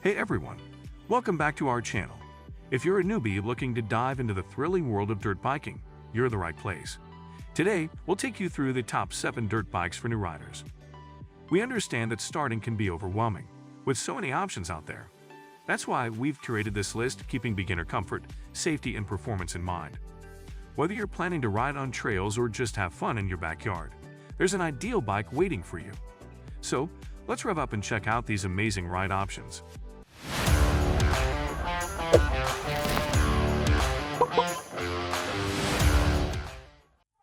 Hey everyone, welcome back to our channel. If you're a newbie looking to dive into the thrilling world of dirt biking, you're in the right place. Today, we'll take you through the top 7 dirt bikes for new riders. We understand that starting can be overwhelming, with so many options out there. That's why we've curated this list, keeping beginner comfort, safety, and performance in mind. Whether you're planning to ride on trails or just have fun in your backyard, there's an ideal bike waiting for you. So, let's rev up and check out these amazing ride options.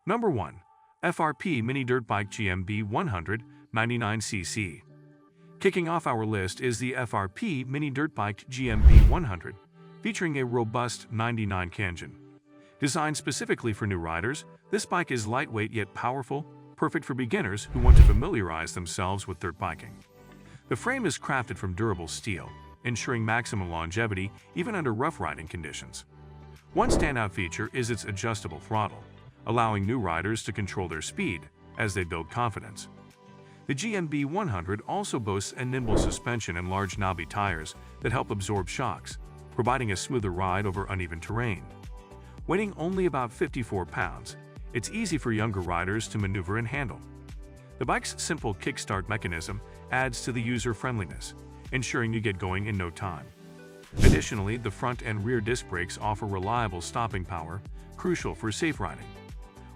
Number 1. FRP Mini Dirt Bike GMB 100 99cc. Kicking off our list is the FRP Mini Dirt Bike GMB 100, featuring a robust 99 engine. Designed specifically for new riders, this bike is lightweight yet powerful, perfect for beginners who want to familiarize themselves with dirt biking. The frame is crafted from durable steel, ensuring maximum longevity even under rough riding conditions. One standout feature is its adjustable throttle, allowing new riders to control their speed as they build confidence. The GMB 100 also boasts a nimble suspension and large knobby tires that help absorb shocks, providing a smoother ride over uneven terrain. Weighing only about 54 pounds, it's easy for younger riders to maneuver and handle. The bike's simple kickstart mechanism adds to the user-friendliness, ensuring you get going in no time. Additionally, the front and rear disc brakes offer reliable stopping power, crucial for safe riding.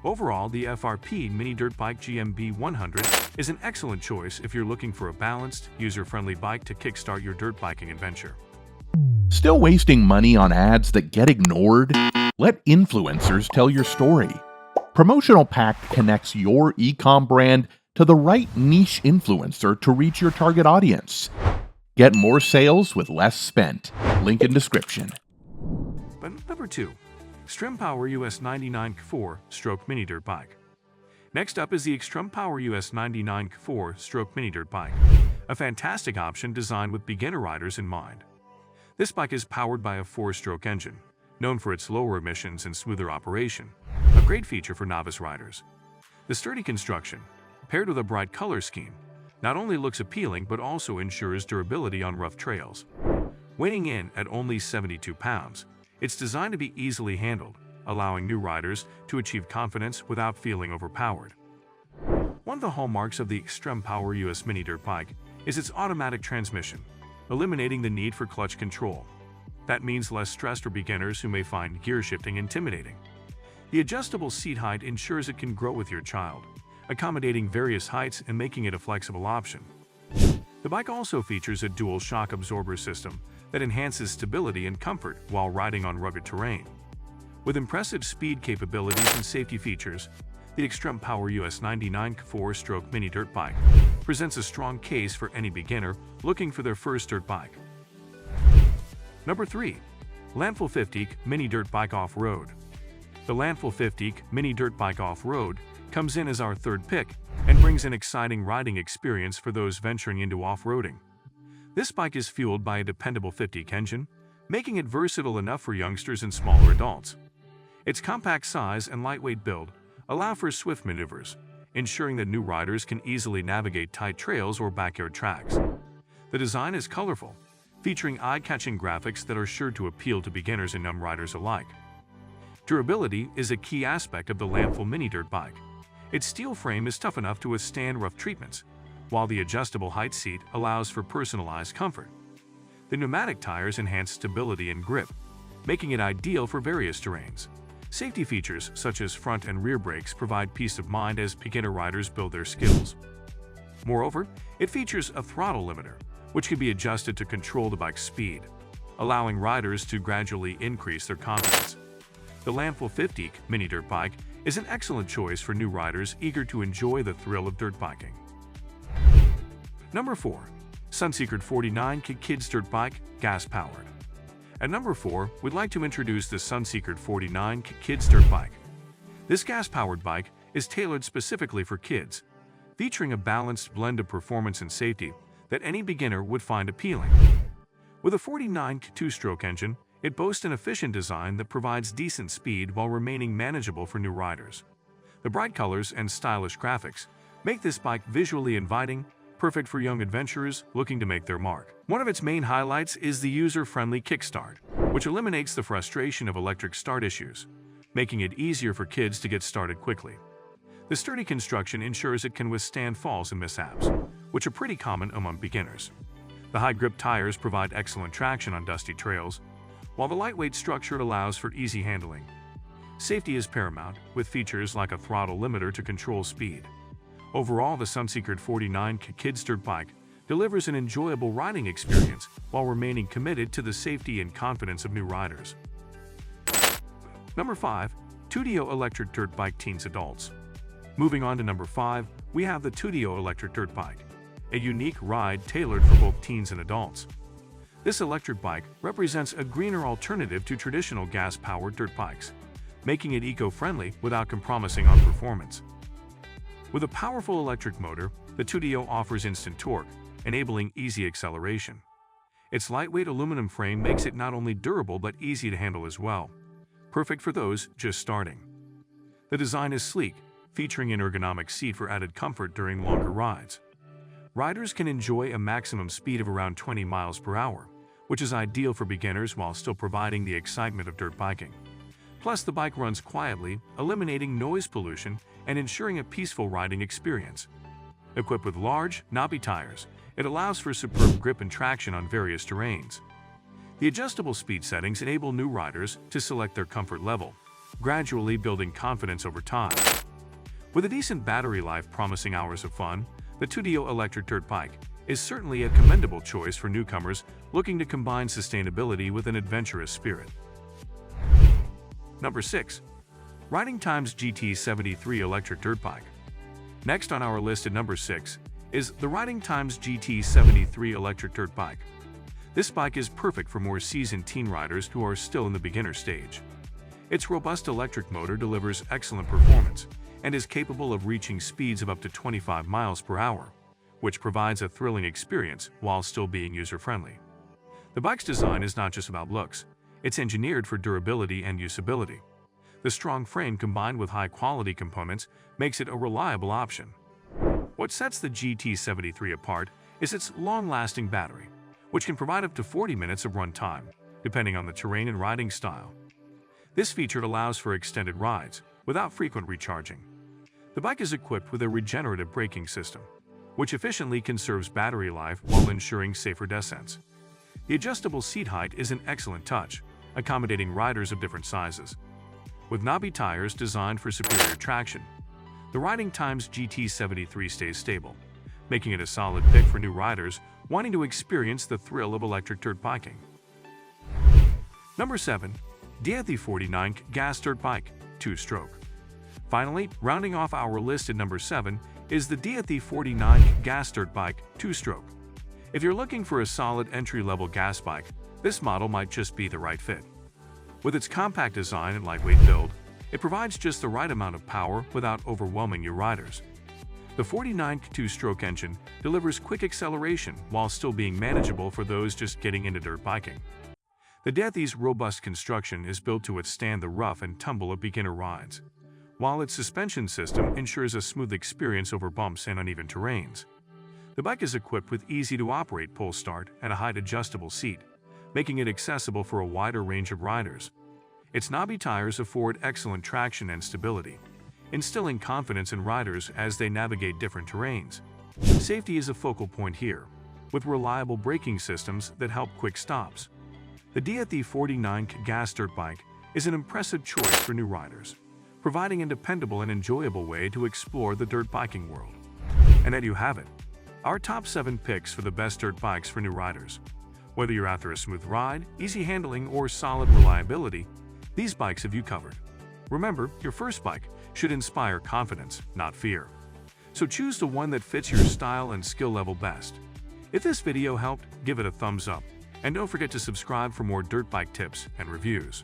Overall, the FRP Mini Dirt Bike GMB 100 is an excellent choice if you're looking for a balanced, user-friendly bike to kickstart your dirt biking adventure. Still wasting money on ads that get ignored? Let influencers tell your story. Promotional Pack connects your e-com brand to the right niche influencer to reach your target audience. Get more sales with less spent. Link in description. But number 2. XtremepowerUS 99 Mini Dirt Bike. Next up is the XtremepowerUS 99 Mini Dirt Bike, a fantastic option designed with beginner riders in mind. This bike is powered by a 4-stroke engine, known for its lower emissions and smoother operation, a great feature for novice riders. The sturdy construction, paired with a bright color scheme, not only looks appealing but also ensures durability on rough trails. Weighing in at only 72 pounds, it's designed to be easily handled, allowing new riders to achieve confidence without feeling overpowered. One of the hallmarks of the XtremepowerUS Mini Dirt Bike is its automatic transmission, eliminating the need for clutch control. That means less stress for beginners who may find gear shifting intimidating. The adjustable seat height ensures it can grow with your child, accommodating various heights and making it a flexible option. The bike also features a dual shock absorber system that enhances stability and comfort while riding on rugged terrain. With impressive speed capabilities and safety features, the XtremepowerUS 99 Mini Dirt Bike presents a strong case for any beginner looking for their first dirt bike. Number 3. Lanful 50 Mini Dirt Bike Off-Road. The Lanful 50 Mini Dirt Bike Off-Road comes in as our third pick and brings an exciting riding experience for those venturing into off-roading. This bike is fueled by a dependable 50 engine, making it versatile enough for youngsters and smaller adults. Its compact size and lightweight build allow for swift maneuvers, ensuring that new riders can easily navigate tight trails or backyard tracks. The design is colorful, featuring eye-catching graphics that are sure to appeal to beginners and riders alike. Durability is a key aspect of the Lanful Mini Dirt Bike. Its steel frame is tough enough to withstand rough treatments, while the adjustable height seat allows for personalized comfort. The pneumatic tires enhance stability and grip, making it ideal for various terrains. Safety features such as front and rear brakes provide peace of mind as beginner riders build their skills. Moreover, it features a throttle limiter, which can be adjusted to control the bike's speed, allowing riders to gradually increase their confidence. The Lanful 50 Mini Dirt Bike is an excellent choice for new riders eager to enjoy the thrill of dirt biking. Number 4. Sunseekerd 49 Kids Dirt Bike, gas-powered. At number 4, we'd like to introduce the Sunseekerd 49 Kids Dirt Bike. This gas-powered bike is tailored specifically for kids, featuring a balanced blend of performance and safety that any beginner would find appealing. With a 49 two-stroke engine, it boasts an efficient design that provides decent speed while remaining manageable for new riders. The bright colors and stylish graphics make this bike visually inviting, perfect for young adventurers looking to make their mark. One of its main highlights is the user-friendly kickstart, which eliminates the frustration of electric start issues, making it easier for kids to get started quickly. The sturdy construction ensures it can withstand falls and mishaps, which are pretty common among beginners. The high-grip tires provide excellent traction on dusty trails, while the lightweight structure allows for easy handling. Safety is paramount, with features like a throttle limiter to control speed. Overall, the Sunseekerd 49 Kids Dirt Bike delivers an enjoyable riding experience while remaining committed to the safety and confidence of new riders. Number 5. Tudio Electric Dirt Bike Teens Adults. Moving on to number 5, we have the Tudio Electric Dirt Bike, a unique ride tailored for both teens and adults. This electric bike represents a greener alternative to traditional gas-powered dirt bikes, making it eco-friendly without compromising on performance. With a powerful electric motor, the Tudio offers instant torque, enabling easy acceleration. Its lightweight aluminum frame makes it not only durable but easy to handle as well, perfect for those just starting. The design is sleek, featuring an ergonomic seat for added comfort during longer rides. Riders can enjoy a maximum speed of around 20 miles per hour, which is ideal for beginners while still providing the excitement of dirt biking. Plus, the bike runs quietly, eliminating noise pollution and ensuring a peaceful riding experience. Equipped with large, knobby tires, it allows for superb grip and traction on various terrains. The adjustable speed settings enable new riders to select their comfort level, gradually building confidence over time. With a decent battery life promising hours of fun, the Tudio Electric Dirt Bike is certainly a commendable choice for newcomers looking to combine sustainability with an adventurous spirit. Number 6. Riding Times GT73 Electric Dirt Bike. Next on our list at number 6 is the Riding Times GT73 Electric Dirt Bike. This bike is perfect for more seasoned teen riders who are still in the beginner stage. Its robust electric motor delivers excellent performance and is capable of reaching speeds of up to 25 miles per hour, which provides a thrilling experience while still being user-friendly. The bike's design is not just about looks, it's engineered for durability and usability. The strong frame combined with high-quality components makes it a reliable option. What sets the GT73 apart is its long-lasting battery, which can provide up to 40 minutes of run time, depending on the terrain and riding style. This feature allows for extended rides without frequent recharging. The bike is equipped with a regenerative braking system, which efficiently conserves battery life while ensuring safer descents. The adjustable seat height is an excellent touch, accommodating riders of different sizes. With knobby tires designed for superior traction, the Riding Times GT73 stays stable, making it a solid pick for new riders wanting to experience the thrill of electric dirt biking. Number 7. Deaathy 49 Gas Dirt Bike 2-Stroke. Finally, rounding off our list at number 7 is the Deaathy 49 Gas Dirt Bike 2-Stroke. If you're looking for a solid entry-level gas bike, this model might just be the right fit. With its compact design and lightweight build, it provides just the right amount of power without overwhelming your riders. The 49 2-stroke engine delivers quick acceleration while still being manageable for those just getting into dirt biking. The Deaathy's robust construction is built to withstand the rough and tumble of beginner rides, while its suspension system ensures a smooth experience over bumps and uneven terrains. The bike is equipped with easy-to-operate pull start and a height-adjustable seat, making it accessible for a wider range of riders. Its knobby tires afford excellent traction and stability, instilling confidence in riders as they navigate different terrains. Safety is a focal point here, with reliable braking systems that help quick stops. The Deaathy 49 Gas Dirt Bike is an impressive choice for new riders, providing a dependable and enjoyable way to explore the dirt biking world. And there you have it, our top 7 picks for the best dirt bikes for new riders. Whether you're after a smooth ride, easy handling, or solid reliability, these bikes have you covered. Remember, your first bike should inspire confidence, not fear. So choose the one that fits your style and skill level best. If this video helped, give it a thumbs up, and don't forget to subscribe for more dirt bike tips and reviews.